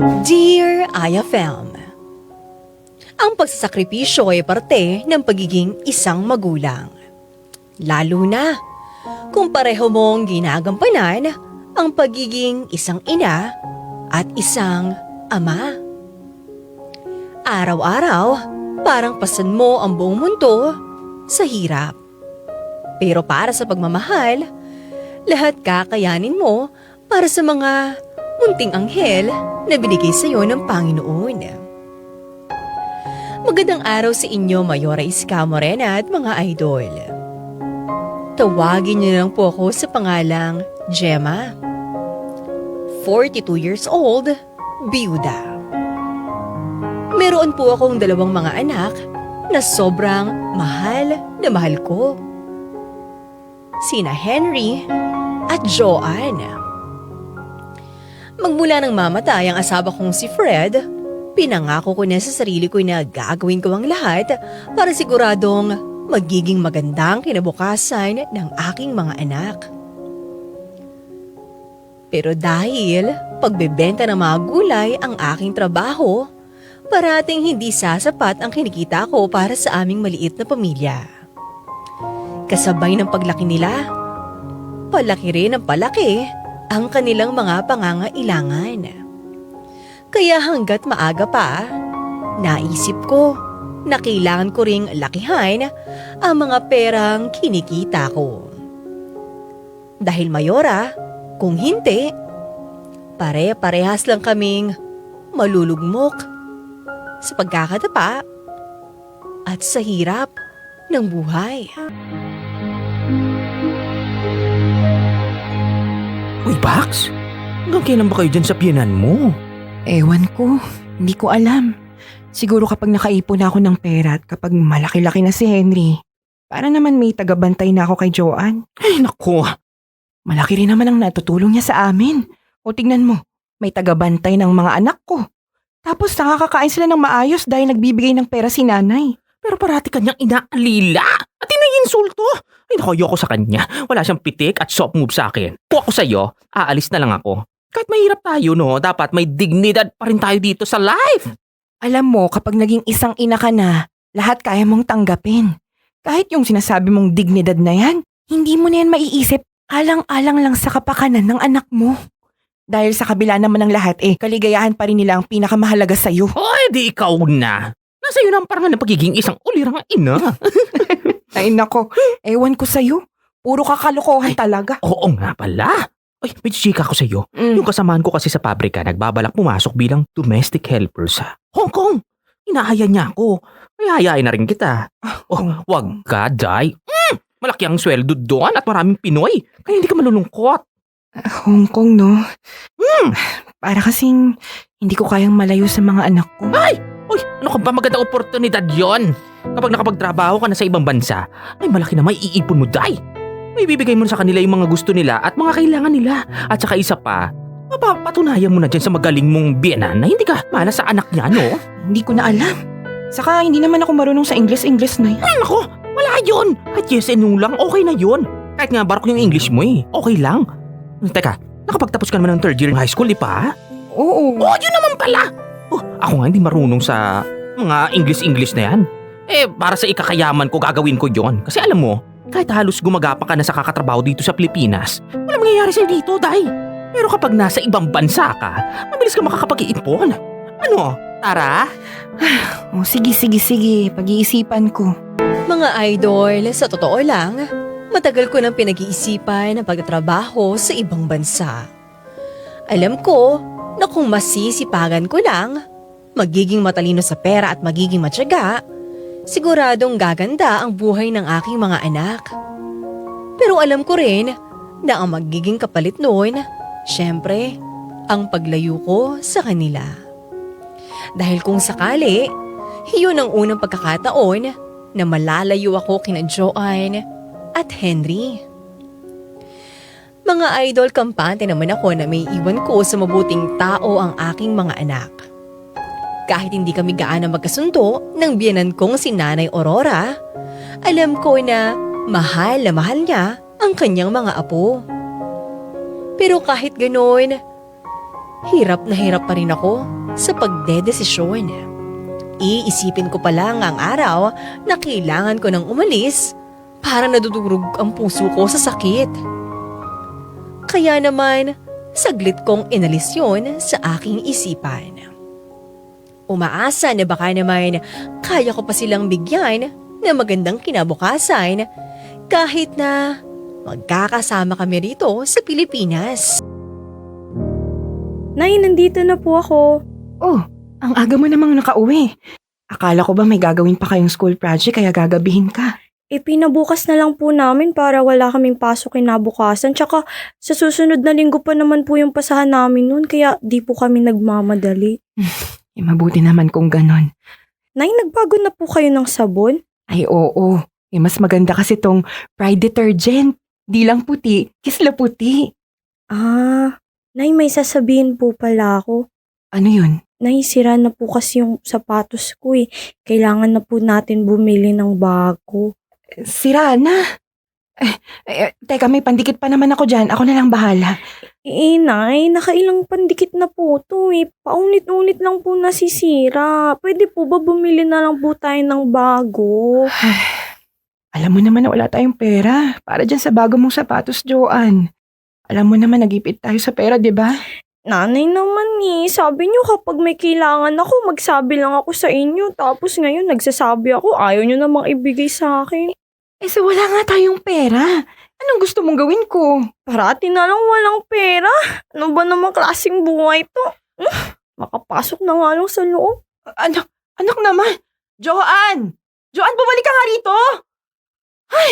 Dear IFM, ang pagsasakripisyo ay parte ng pagiging isang magulang. Lalo na kung pareho mong ginagampanan ang pagiging isang ina at isang ama. Araw-araw, parang pasan mo ang buong mundo sa hirap. Pero para sa pagmamahal, lahat kakayanin mo para sa mga munting anghel na binigay sa iyo ng Panginoon. Magandang araw sa inyo, Mayora Iska Morena at mga idol. Tawagin niyo lang po ako sa pangalang Gemma. 42 years old, biyuda. Meron po akong 2 mga anak na sobrang mahal na mahal ko. Sina Henry at Joanne. Magmula nang mamatay ang asawa kong si Fred, pinangako ko na sa sarili ko na gagawin ko ang lahat para siguradong magiging magandang kinabukasan ng aking mga anak. Pero dahil pagbebenta ng mga gulay ang aking trabaho, parating hindi sasapat ang kinikita ko para sa aming maliit na pamilya. Kasabay ng paglaki nila, palaki rin ang palaki ang kanilang mga pangangailangan. Kaya hanggat maaga pa, naisip ko na kailangan ko ring lakihan ang mga perang kinikita ko. Dahil Mayora, kung hindi, pare-parehas lang kaming malulugmok sa pagkakatapa at sa hirap ng buhay. Uy, Bax! Hanggang kailan ba kayo dyan sa piyanan mo? Ewan ko, hindi ko alam. Siguro kapag nakaipon na ako ng pera at kapag malaki-laki na si Henry, para naman may tagabantay na ako kay Joanne. Ay, naku! Malaki rin naman ang natutulong niya sa amin. O tignan mo, may tagabantay ng mga anak ko. Tapos nakakakain sila ng maayos dahil nagbibigay ng pera si nanay. Pero parati kanyang inaalila at inaiinsulto. Ay, naku, ayoko sa kanya. Wala siyang pitik at soft move sa akin. Kung ako sa'yo, aalis na lang ako. Kahit mahirap tayo, no? Dapat may dignidad pa rin tayo dito sa life. Alam mo, kapag naging isang ina ka na, lahat kaya mong tanggapin. Kahit yung sinasabi mong dignidad na yan, hindi mo na yan maiisip. Alang-alang lang sa kapakanan ng anak mo. Dahil sa kabila naman ng lahat, kaligayahan pa rin nila ang pinakamahalaga sa'yo. Oy, di ikaw na. Nasa iyo na ang parangan ng pagiging isang ulirang ina. Ay nako, ewan ko sa'yo. Puro kakalokohan talaga. Oo nga pala. Ay, may chika ko sa'yo. Yung kasamahan ko kasi sa pabrika, nagbabalak pumasok bilang domestic helper sa Hong Kong. Inaaya niya ako. Ay, hayain na rin kita. Oh, wag ka, Day. Malaki ang sweldo doon at maraming Pinoy. Kaya hindi ka malulungkot. Hong Kong, no? Para kasing hindi ko kayang malayo sa mga anak ko. Ay! Uy, ano ka ba, magandang oportunidad yon? Kapag nakapagtrabaho ka na sa ibang bansa, ay malaki na may iipon mo, Day. May bibigay mo na sa kanila yung mga gusto nila at mga kailangan nila. At saka isa pa, mapapatunayan mo na dyan sa magaling mong biyenan na hindi ka malas sa anak niya, no? Hindi ko na alam. Saka hindi naman ako marunong sa English na yan. Ay, naku, wala yun. At yes and no lang, okay na yun. Kahit nga barok yung English mo okay lang. Teka, nakapagtapos ka naman ng 3rd year in high school, di pa? Oo. Oh, yun naman pala. Ako nga hindi marunong sa mga English na yan. Para sa ikakayaman ko, gagawin ko yon. Kasi alam mo, kahit halos gumagapa ka na sa kakatrabaho dito sa Pilipinas, wala mangyayari sa'yo dito, Day. Pero kapag nasa ibang bansa ka, mabilis ka makakapag-iipon. Ano, tara? Sige. Pag-iisipan ko. Mga idol, sa totoo lang, matagal ko nang pinag-iisipan ang pagtatrabaho sa ibang bansa. Alam ko na kung masisipagan ko lang, magiging matalino sa pera at magiging matyaga, siguradong gaganda ang buhay ng aking mga anak. Pero alam ko rin na ang magiging kapalit noon, syempre, ang paglayo ko sa kanila. Dahil kung sakali, yun ang unang pagkakataon na malalayo ako kina Joanne at Henry. Mga idol, kampante naman ako na may iwan ko sa mabuting tao ang aking mga anak. Kahit hindi kami gaano magkasundo ng biyenan kong si Nanay Aurora, alam ko na mahal niya ang kanyang mga apo. Pero kahit ganoon, hirap na hirap pa rin ako sa pagdedesisyon. Iisipin ko pa lang ang araw na kailangan ko nang umalis para nadudurog ang puso ko sa sakit. Kaya naman, saglit kong inalis yun sa aking isipan. Umaasa na baka naman kaya ko pa silang bigyan ng magandang kinabukasan kahit na magkakasama kami rito sa Pilipinas. Nay, nandito na po ako. Oh, ang aga mo namang nakauwi. Akala ko ba may gagawin pa kayong school project kaya gagabihin ka? Pinabukas na lang po namin para wala kaming pasok kinabukasan. Tsaka sa susunod na linggo pa naman po yung pasahan namin noon kaya di po kami nagmamadali. Mabuti naman kung ganon. Nay, nagbago na po kayo ng sabon? Ay oo, mas maganda kasi tong Pride detergent. Di lang puti, kisla puti. Nay, may sasabihin po pala ako. Ano yun? Nay, sira na po kasi yung sapatos ko eh. Kailangan na po natin bumili ng bago. Sira na. Teka, may pandikit pa naman ako dyan. Ako na lang bahala. Nay, nakailang pandikit na po to eh. Paunit-unit lang po nasisira. Pwede po ba bumili na lang po tayo ng bago? Alam mo naman na wala tayong pera para dyan sa bago mong sapatos, Joanne. Alam mo naman nagipit tayo sa pera, di ba? Nanay naman eh. Sabi niyo kapag may kailangan ako, magsabi lang ako sa inyo. Tapos ngayon nagsasabi ako, ayaw niyo namang ibigay sa akin. So wala nga tayong pera. Anong gusto mong gawin ko? Parati na lang walang pera. Ano ba namang klaseng buhay to? Makapasok na nga lang sa loob. Anak naman. Joanne! Joanne, bumalik ka nga rito! Ay!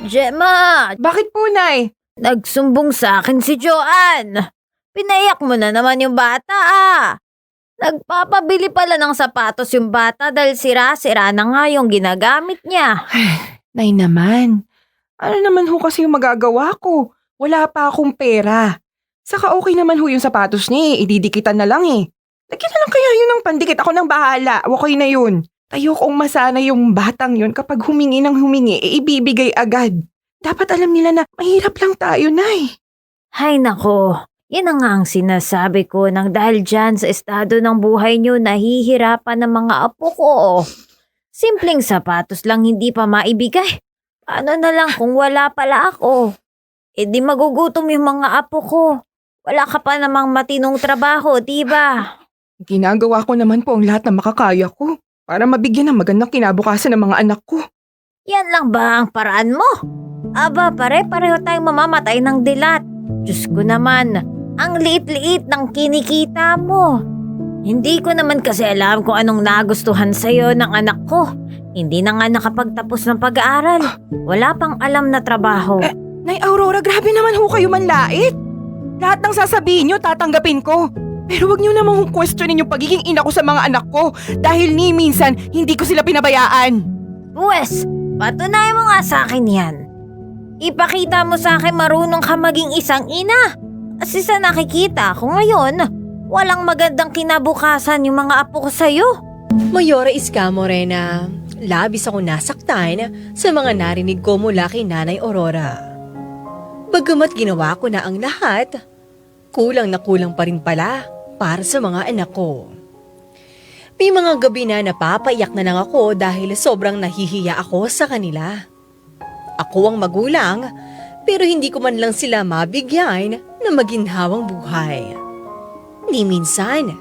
Gemma, Bakit po, Nay? nagsumbong sa akin si Joanne. Pinaiyak mo na naman yung bata ah. Nagpapabili pala ng sapatos yung bata dahil sira-sira na nga yung ginagamit niya. Nay naman. Ano naman ho kasi yung magagawa ko? Wala pa akong pera. Saka okay naman ho yung sapatos niya eh. Ididikitan na lang eh. Lagyan na lang kaya yun ng pandikit. Ako nang bahala. Okay na yun. Tayo kong masana yung batang yun kapag humingi ng humingi, ibibigay agad. Dapat alam nila na mahirap lang tayo, Nay. Hay nako, yan na nga ang sinasabi ko nang dahil dyan sa estado ng buhay niyo nahihirapan ng mga apo ko. Simpleng sapatos lang hindi pa maibigay. Paano na lang kung wala pala ako? Di magugutom yung mga apo ko. Wala ka pa namang matinong trabaho, diba? Ginagawa ko naman po ang lahat na makakaya ko para mabigyan ng magandang kinabukasan ng mga anak ko. Yan lang ba ang paraan mo? Aba, pare-pareho tayong mamamatay ng dilat. Diyos ko naman, ang liit-liit ng kinikita mo. Hindi ko naman kasi alam kung anong nagustuhan sa'yo ng anak ko. Hindi na nga nakapagtapos ng pag-aaral. Wala pang alam na trabaho. Nay Aurora, grabe naman ho kayo manlait. Lahat ng sasabihin nyo, tatanggapin ko. Pero wag nyo namang questionin yung pagiging ina ko sa mga anak ko dahil ni minsan hindi ko sila pinabayaan. Pwes, patunayan mo nga sa akin yan. Ipakita mo sa akin marunong ka maging isang ina. Kasi sa nakikita ko ngayon, walang magandang kinabukasan yung mga apo ko sa'yo. Mayora Iska Morena, labis ako nasaktan sa mga narinig ko mula kay Nanay Aurora. Bagamat ginawa ko na ang lahat, kulang na kulang pa rin pala para sa mga anak ko. May mga gabi na napapaiyak na lang ako dahil sobrang nahihiya ako sa kanila. Ako ang magulang, pero hindi ko man lang sila mabigyan na maginhawang buhay. Ni minsan,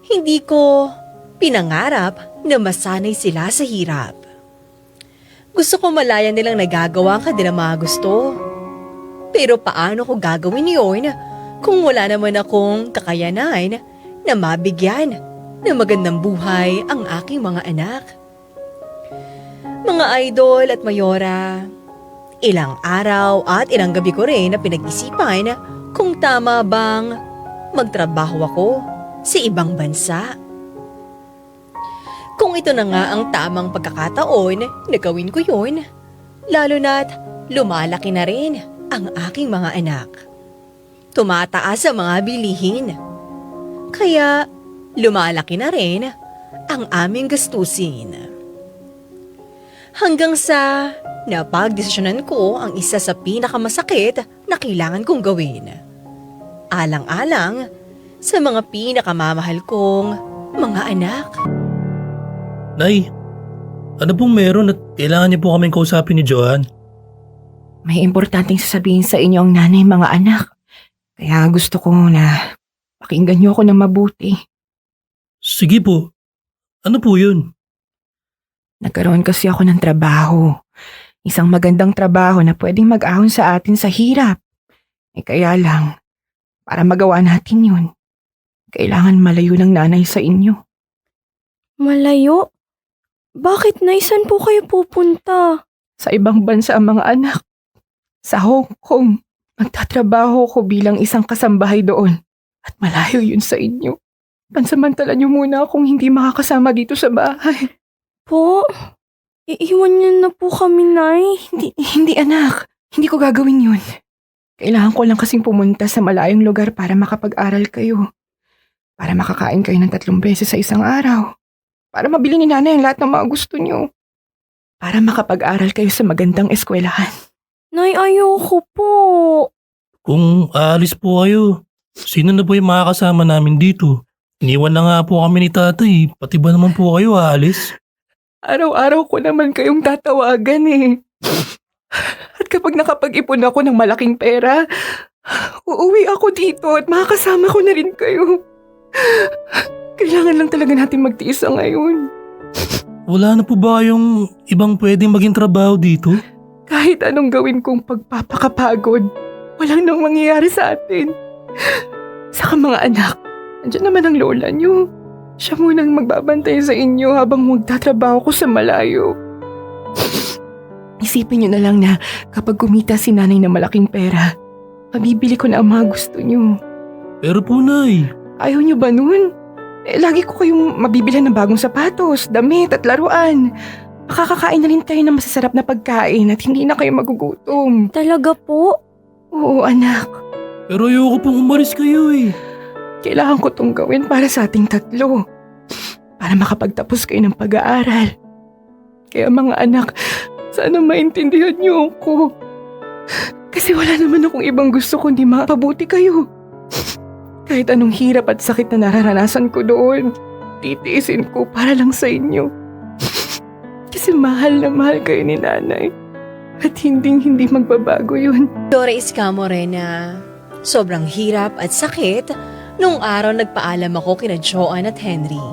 hindi ko pinangarap na masanay sila sa hirap. Gusto ko malaya nilang nagagawa ang kanilang mga gusto. Pero paano ko gagawin yun kung wala naman akong kakayanan na mabigyan ng magandang buhay ang aking mga anak? Mga idol at mayora, ilang araw at ilang gabi ko rin na pinag-isipan kung tama bang magtrabaho ako sa ibang bansa. Kung ito na nga ang tamang pagkakataon na gawin ko yun, lalo na't lumalaki na rin ang aking mga anak. Tumataas ang mga bilihin. Kaya lumalaki na rin ang aming gastusin. Hanggang sa napagdesisyonan ko ang isa sa pinakamasakit na kailangan kong gawin. Alang-alang sa mga pinakamamahal kong mga anak. Nay, ano pong meron at kailangan niyo po kaming kausapin ni Joanne? May importanteng sasabihin sa inyo ang nanay mga anak. Kaya gusto ko na pakinggan niyo ako ng mabuti. Sige po. Ano po yun? Nagkaroon kasi ako ng trabaho. Isang magandang trabaho na pwedeng mag-ahon sa atin sa hirap. Kaya lang, para magawa natin yun, kailangan malayo ng nanay sa inyo. Malayo? Bakit, Nay? Saan po kayo pupunta? Sa ibang bansa ang mga anak. Sa Hong Kong, magtatrabaho ko bilang isang kasambahay doon. At malayo yun sa inyo. Pansamantala niyo muna akong hindi makakasama dito sa bahay. Po? Iiwan niyo na po kami, Nay. Hindi anak. Hindi ko gagawin yun. Kailangan ko lang kasing pumunta sa malayong lugar para makapag-aral kayo. Para makakain kayo ng 3 beses sa isang araw. Para mabili ni nanay ang lahat ng mga gusto niyo. Para makapag-aral kayo sa magandang eskwelahan. Nay, ayoko po. Kung aalis po kayo, sino na po yung makakasama namin dito? Iniwan na nga po kami ni tatay. Pati ba naman po kayo aalis? Araw-araw ko naman kayong tatawagan eh. At kapag nakapag-ipon ako ng malaking pera, uuwi ako dito at makakasama ko na rin kayo. Kailangan lang talaga natin magtiis sa ngayon. Wala na po ba yung ibang pwedeng maging trabaho dito? Kahit anong gawin kong pagpapakapagod, walang nang mangyayari sa atin. Saka mga anak, andyan naman ang lola niyo. Siya munang magbabantay sa inyo habang magtatrabaho ko sa malayo. Isipin niyo na lang na kapag kumita si nanay ng malaking pera, mabibili ko na ang mga gusto niyo. Pero po, Nay. Ayaw niyo ba nun? Lagi ko kayong mabibilan ng bagong sapatos, damit at laruan. Makakakain na rin tayo ng masasarap na pagkain at hindi na kayo magugutom. Talaga po? Oo, anak. Pero ayoko pong umalis kayo eh. Kailangan ko tong gawin para sa ating 3. Para makapagtapos kayo ng pag-aaral. Kaya mga anak, sana maintindihan niyo ako. Kasi wala naman akong ibang gusto kundi mapabuti kayo. Kahit anong hirap at sakit na nararanasan ko doon, titiisin ko para lang sa inyo. Kasi mahal na mahal kayo ni nanay. At hindi magbabago yun. Dora Escamo rin na sobrang hirap at sakit nung araw nagpaalam ako kina Joanne at Henry.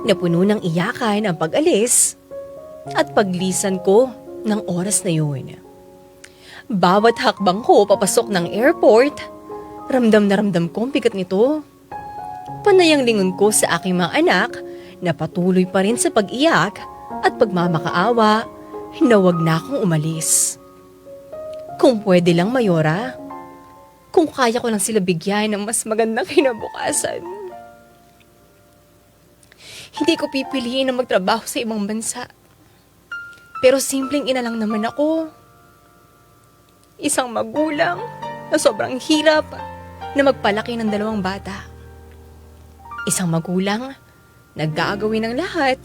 Napuno ng iyakan ang pag-alis at paglisan ko ng oras na yun. Bawat hakbang ko papasok ng airport, ramdam na ramdam ko ang bigat nito. Panay ang lingon ko sa aking mga anak na patuloy pa rin sa pag-iyak at pagmamakaawa na wag na akong umalis. Kung pwede lang, Mayora, kung kaya ko lang sila bigyan ng mas magandang kinabukasan. Hindi ko pipiliin na magtrabaho sa ibang bansa. Pero simpleng ina lang naman ako. Isang magulang na sobrang hirap na magpalaki ng 2 bata. Isang magulang na gagawin ng lahat,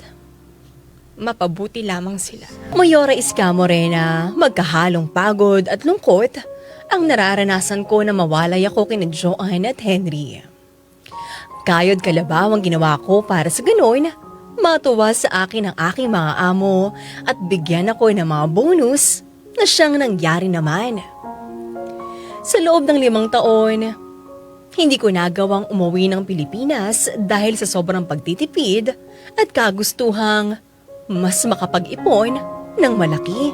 mapabuti lamang sila. Mayora Escamo rin na magkahalong pagod at lungkot ang nararanasan ko na mawalay ako kina Joanne at Henry. Kayod kalabaw ang ginawa ko para sa gano'n, matuwa sa akin ang aking mga amo at bigyan ako ng mga bonus na siyang nangyari naman. Sa loob ng 5 taon, hindi ko nagawang umuwi ng Pilipinas dahil sa sobrang pagtitipid at kagustuhang mas makapag-ipon ng malaki.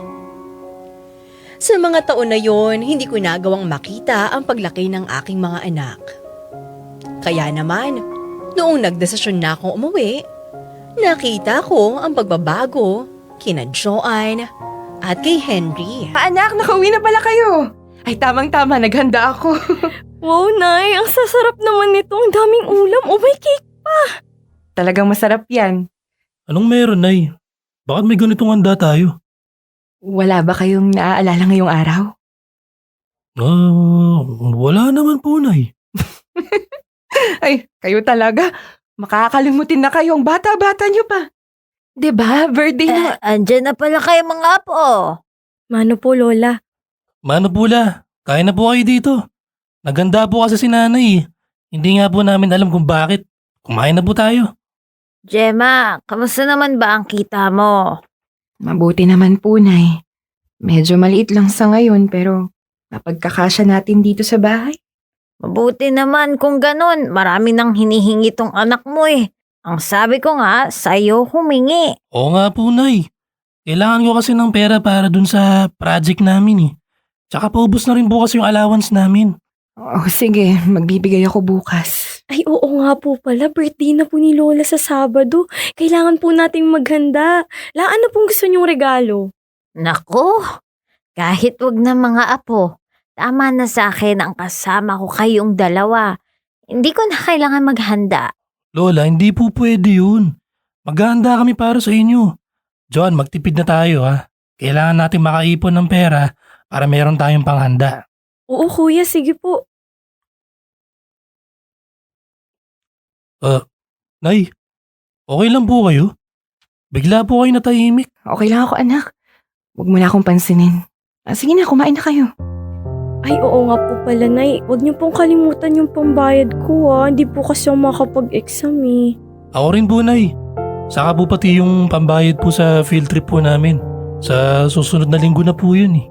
Sa mga taon na yon, hindi ko nagawang makita ang paglaki ng aking mga anak. Kaya naman, noong nagdesisyon na akong umuwi, nakita ko ang pagbabago kina Joanne at kay Henry. Anak, nakauwi na pala kayo. Ay, tamang-tama, naghanda ako. Wow, Nay, ang sasarap naman nito. Ang daming ulam. Oh, may cake. Talagang masarap yan. Anong meron, Nay? Bakit may ganitong handa tayo? Wala ba kayong naaalala ngayong araw? Wala naman po, Nay. Ay, kayo talaga. Makakalimutin na kayo ang bata-bata nyo pa. 'Di ba? Birthday na. Andyan na pala kayo mga apo. Mano po, Lola. Mano pula, kaya na po kayo dito. Naganda po kasi si nanay. Hindi nga po namin alam kung bakit. Kumain na po tayo. Gemma, kamusta naman ba ang kita mo? Mabuti naman po, Nay. Medyo maliit lang sa ngayon pero mapagkakasya natin dito sa bahay. Mabuti naman kung ganun. Marami nang hinihingi tong anak mo eh. Ang sabi ko nga, sa'yo humingi. Oo nga po, Nay. Kailangan ko kasi ng pera para dun sa project namin eh. Tsaka paubos na rin po kasi yung allowance namin. Oh, sige. Magbibigay ako bukas. Ay, oo nga po pala. Birthday na po ni Lola sa Sabado. Kailangan po nating maghanda. Ano pong gusto niyong regalo? Naku, kahit wag na mga apo, tama na sa akin ang kasama ko kayong dalawa. Hindi ko na kailangan maghanda. Lola, hindi po pwede yun. Maghahanda kami para sa inyo. John, magtipid na tayo ha. Kailangan natin makaipon ng pera para meron tayong panghanda. Oo, kuya. Sige po. Nay, okay lang po kayo? Bigla po kayo natahimik. Okay lang ako, anak. Huwag mo na akong pansinin. Sige na, kumain na kayo. Ay, oo nga po pala, Nay. Huwag niyo pong kalimutan yung pambayad ko, Hindi po kasi ako makapag-exam, eh. Ako rin po, Nay. Saka po pati yung pambayad po sa field trip po namin. Sa susunod na linggo na po yun eh.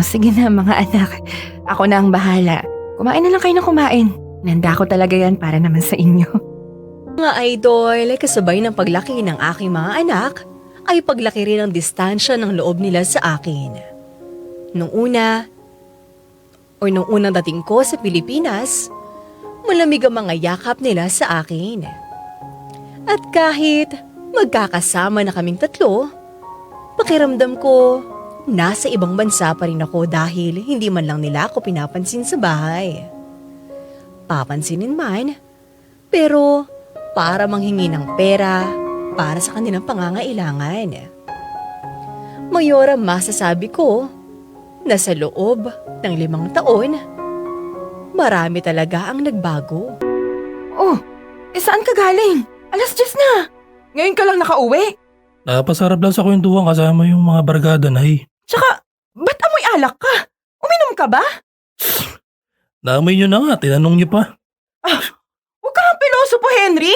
Sige na, mga anak. Ako na ang bahala. Kumain na lang kayo na kumain. Nanda ko talaga yan para naman sa inyo. Mga idol, kasabay ng paglaki ng aking mga anak, ay paglaki rin ang distansya ng loob nila sa akin. Nung unang dating ko sa Pilipinas, malamig ang mga yakap nila sa akin. At kahit magkakasama na kaming tatlo, pakiramdam ko nasa ibang bansa pa rin ako dahil hindi man lang nila ako pinapansin sa bahay. Papansinin man, pero para manghingi ng pera para sa kanilang pangangailangan. Mayora, masasabi ko na sa loob ng 5 taon, marami talaga ang nagbago. Oh, saan ka galing? 10:00 na. Ngayon ka lang nakauwi. Napasarap lang sa kwentuhan kasama yung mga barkada, Nay. Tsaka, ba't amoy alak ka? Uminom ka ba? Naamoy nyo na nga, tinanong nyo pa. Huwag ka kang piloso po, Henry.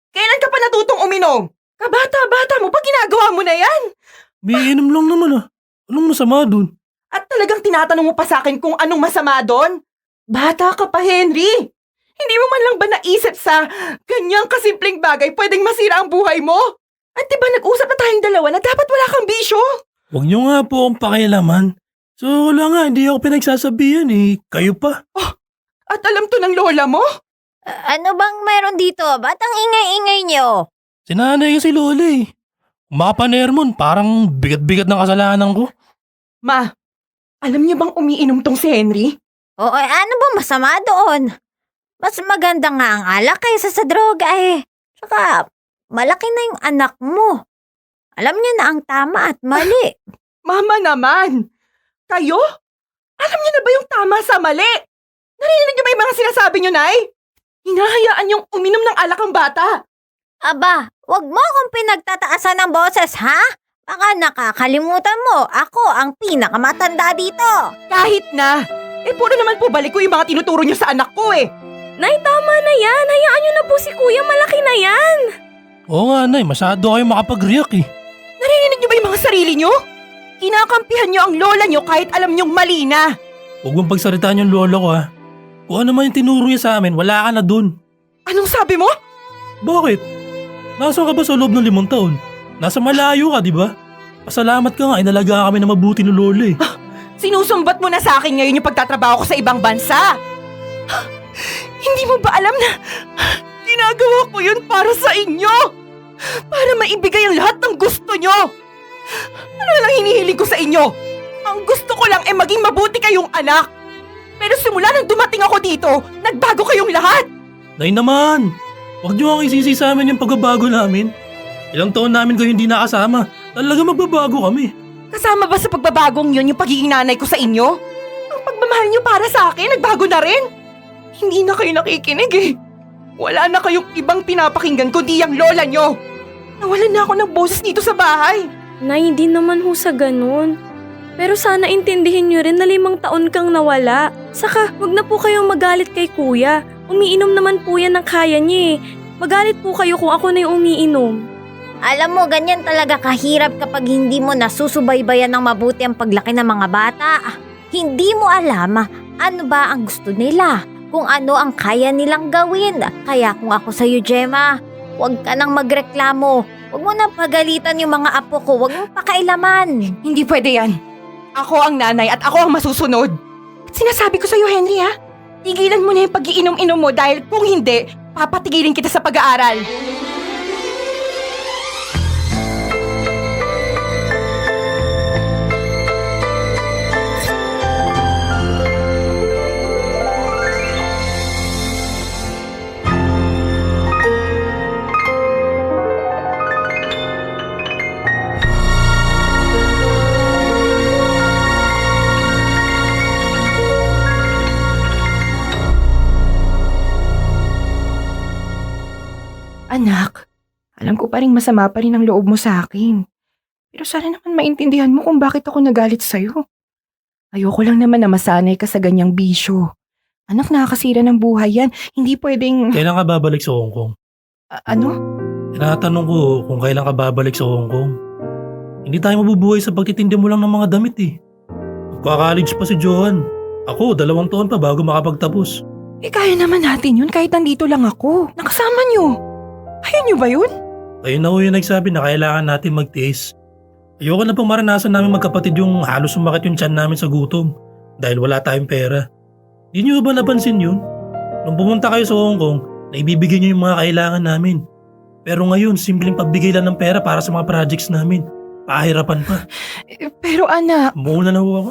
Kailan ka pa natutong uminom? Kabata-bata mo pa ginagawa mo na yan. May inom lang naman ah. Anong masama dun? At talagang tinatanong mo pa sa akin kung anong masama doon? Bata ka pa, Henry. Hindi mo man lang ba naisip sa ganyang kasimpleng bagay pwedeng masira ang buhay mo? At diba nag-usap na tayong dalawa na dapat wala kang bisyo? Huwag nyo nga po akong pakialaman. So wala nga, hindi ako pinagsasabihan eh. Kayo pa. At alam to ng lola mo? Ano bang meron dito? Ba't ang ingay-ingay nyo? Sinanay kasi lola eh. Makapanermon, parang bigat-bigat ng kasalanan ko. Ma, alam niyo bang umiinom tong si Henry? O ano ba masama doon? Mas maganda nga ang alak kaysa sa droga eh. Saka, malaki na yung anak mo. Alam niya na ang tama at mali. Mama naman! Kayo? Alam niyo na ba yung tama sa mali? Narinig niyo ba yung mga sinasabi niyo, Nay? Hinahayaan yung uminom ng alak ang bata. Aba, wag mo akong pinagtataasan ng boses, ha? Baka nakakalimutan mo, ako ang pinakamatanda dito. Kahit na. Puro naman po balik ko yung mga tinuturo niyo sa anak ko eh. Nay, tama na yan. Hayaan niyo na po si Kuya. Malaki na yan. Oo nga, Nay, masyado kayo makapag-react eh. Narinig niyo ba yung mga sarili niyo? Kinakampihan niyo ang lola niyo kahit alam niyong mali na. Huwag mong pagsalitaan yung lola ko ha. Kung ano man yung tinuro niya sa amin, wala ka na dun. Anong sabi mo? Bakit? Nasaan ka ba sa loob ng 5 taon? Nasa malayo ka, di ba? Pasalamat ka nga, inalagaan kami na mabuti ni lola eh. Sinusumbat mo na sa akin ngayon yung pagtatrabaho ko sa ibang bansa. Hindi mo ba alam na ginagawa ko yun para sa inyo? Para maibigay ang lahat ng gusto nyo. Ano lang hinihiling ko sa inyo? Ang gusto ko lang maging mabuti kayong anak. Pero simula nang dumating ako dito, nagbago kayong lahat. Nay naman, huwag niyo ang isisi sa amin yung pagbabago namin. Ilang taon namin kayo hindi nakasama. Talaga magbabago kami. Kasama ba sa pagbabagong yun yung pagiging nanay ko sa inyo? Ang pagmamahal niyo para sa akin, nagbago na rin. Hindi na kayo nakikinig eh. Wala na kayong ibang pinapakinggan kundi ang lola niyo. Nawalan na ako ng boses dito sa bahay. Nay, hindi naman ho sa ganun. Pero sana intindihin nyo rin na 5 taon kang nawala. Saka, wag na po kayong magalit kay kuya. Umiinom naman po yan ng kaya niya eh. Magalit po kayo kung ako na yung umiinom. Alam mo, ganyan talaga kahirap kapag hindi mo nasusubaybayan ng mabuti ang paglaki ng mga bata. Hindi mo alam ano ba ang gusto nila, kung ano ang kaya nilang gawin. Kaya kung ako sa'yo, Gemma, huwag ka nang magreklamo. Huwag mo nang pagalitan yung mga apo ko. Huwag mong pakailaman. Hindi pwede yan. Ako ang nanay at ako ang masusunod. At sinasabi ko sa'yo, Henry ha, tigilan mo na yung pag-iinom-inom mo dahil kung hindi, papatigilin kita sa pag-aaral. Anak, alam ko pa rin masama pa rin ang loob mo sa akin. Pero sana naman maintindihan mo kung bakit ako nagalit sa'yo. Ayoko lang naman na masanay ka sa ganyang bisyo. Anak, nakakasira ng buhay yan. Hindi pwedeng... Kailan ka babalik sa Hong Kong? Ano? Tinatanong ko kung kailan ka babalik sa Hong Kong. Hindi tayo mabubuhay sa pagtitindi mo lang ng mga damit eh. Magka-college pa si Johan. Ako, 2 taon pa bago makapagtapos. Eh kaya naman natin yun kahit nandito lang ako. Nakasama niyo. Ayaw niyo ba yun? Ayun na ho yung nagsabi na kailangan natin magtiis. Ayoko na pong maranasan namin magkapatid yung halos sumakit yung tiyan namin sa gutom dahil wala tayong pera. Di niyo ba napansin yun? Nung pumunta kayo sa Hong Kong, naibibigay niyo yung mga kailangan namin. Pero ngayon, simpleng pagbigay lang ng pera para sa mga projects namin. Pahirapan pa. Pero anak... Muna na ho ako.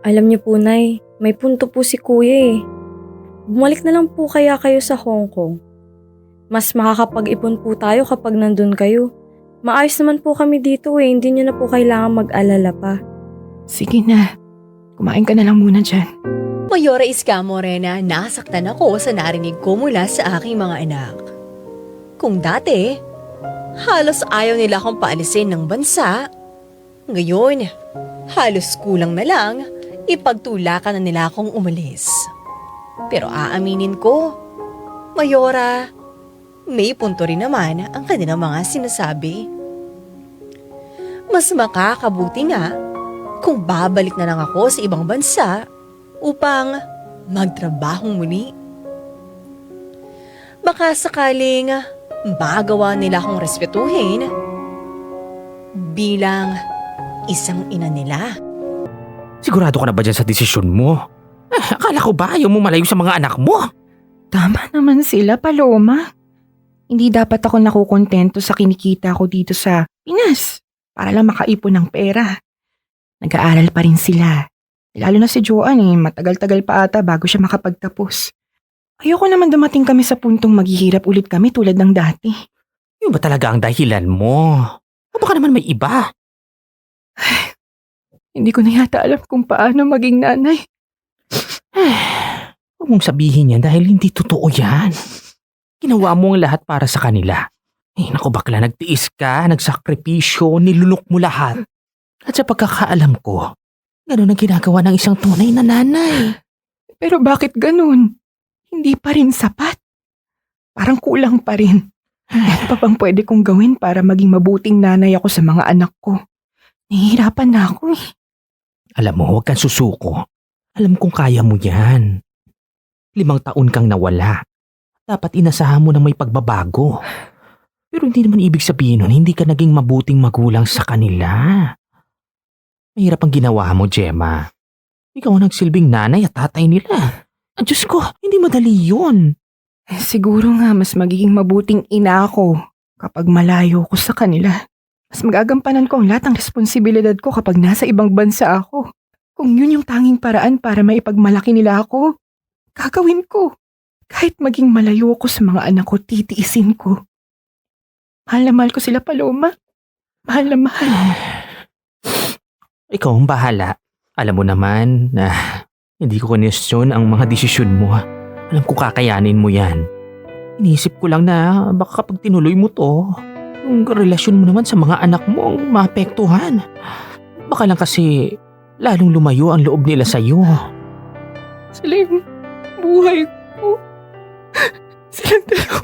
Alam niyo po, Nay, may punto po si kuya eh. Bumalik na lang po kaya kayo sa Hong Kong. Mas makakapag-ipon po tayo kapag nandun kayo. Maayos naman po kami dito eh, hindi niyo na po kailangan mag-alala pa. Sige na. Kumain ka na lang muna dyan. Mayora Iska Morena, nasaktan ako sa narinig ko mula sa aking mga anak. Kung dati, halos ayaw nila akong paalisin ng bansa. Ngayon, halos kulang na lang, ipagtulakan na nila akong umalis. Pero aaminin ko, Mayora, may punto rin naman ang kanilang mga sinasabi. Mas makakabuti nga kung babalik na lang ako sa ibang bansa upang magtrabaho muli. Baka sakaling magawa nila akong respetuhin bilang isang ina nila. Sigurado ka na ba dyan sa desisyon mo? Akala ko ba ayaw mo malayo sa mga anak mo? Tama naman sila, Paloma. Hindi dapat ako nakukontento sa kinikita ko dito sa Pinas para lang makaipon ng pera. Nag-aaral pa rin sila. Lalo na si Joan matagal-tagal pa ata bago siya makapagtapos. Ayoko naman dumating kami sa puntong maghihirap ulit kami tulad ng dati. Yun ba talaga ang dahilan mo? O baka naman may iba? Hindi ko na yata alam kung paano maging nanay. Huwag mong sabihin yan dahil hindi totoo yan. Ginawa mo ang lahat para sa kanila. Naku bakla, nagtiis ka, nagsakripisyo, nilunok mo lahat. At sa pagkakaalam ko, ganun ang ginagawa ng isang tunay na nanay. Pero bakit ganun? Hindi pa rin sapat. Parang kulang pa rin. Ano pa bang pwede kong gawin para maging mabuting nanay ako sa mga anak ko? Nahihirapan na ako eh. Alam mo, huwag kang susuko. Alam kong kaya mo yan. 5 taon kang nawala. Dapat inasahan mo na may pagbabago. Pero hindi naman ibig sabihin nun, hindi ka naging mabuting magulang sa kanila. Mahirap ang ginawa mo, Gemma. Ikaw ang nagsilbing nanay at tatay nila. Ang Diyos ko, hindi madali yun. Siguro nga mas magiging mabuting ina ako kapag malayo ko sa kanila. Mas magagampanan ko ang lahat ng responsibilidad ko kapag nasa ibang bansa ako. Kung yun yung tanging paraan para maipagmalaki nila ako, gagawin ko. Kahit maging malayo ako sa mga anak ko, titiisin ko. Mahal na mahal ko sila, Paloma. Mahal na mahal. Ikaw ang bahala. Alam mo naman na hindi ko question ang mga desisyon mo. Alam ko kakayanin mo yan. Iniisip ko lang na baka kapag tinuloy mo to, yung relasyon mo naman sa mga anak mo ang maapektuhan. Baka lang kasi lalong lumayo ang loob nila sa'yo. Sila yung buhay ko. Silang dalawa.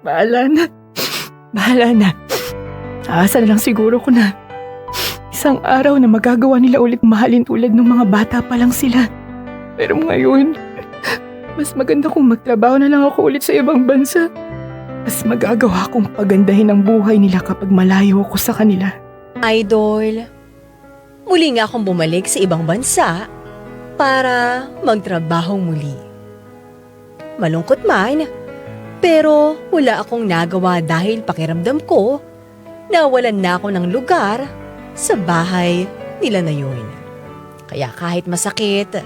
Bahala na. Bahala na. Aasa na lang siguro ko na isang araw na magagawa nila ulit mahalin tulad ng mga bata pa lang sila. Pero ngayon, mas maganda kung magtrabaho na lang ako ulit sa ibang bansa. Mas magagawa kong pagandahin ang buhay nila kapag malayo ako sa kanila. Idol, muli nga akong bumalik sa ibang bansa para magtrabahong muli. Malungkot man, pero wala akong nagawa dahil pakiramdam ko na walan na ako ng lugar sa bahay nila na yun. Kaya kahit masakit,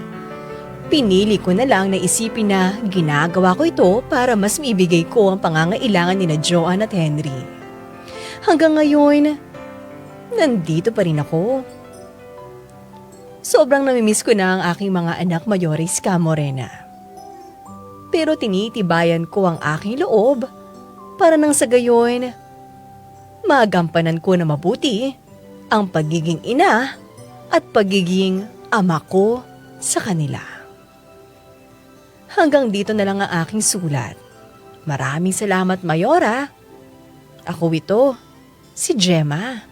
pinili ko na lang na isipin na ginagawa ko ito para mas maibigay ko ang pangangailangan ni na Joanne at Henry. Hanggang ngayon, nandito pa rin ako. Sobrang namimiss ko na ang aking mga anak mayores Morena. Pero tinitibayan ko ang aking loob para nang sa gayon, magampanan ko na mabuti ang pagiging ina at pagiging ama ko sa kanila. Hanggang dito na lang ang aking sulat. Maraming salamat, Mayora. Ako ito, si Gemma.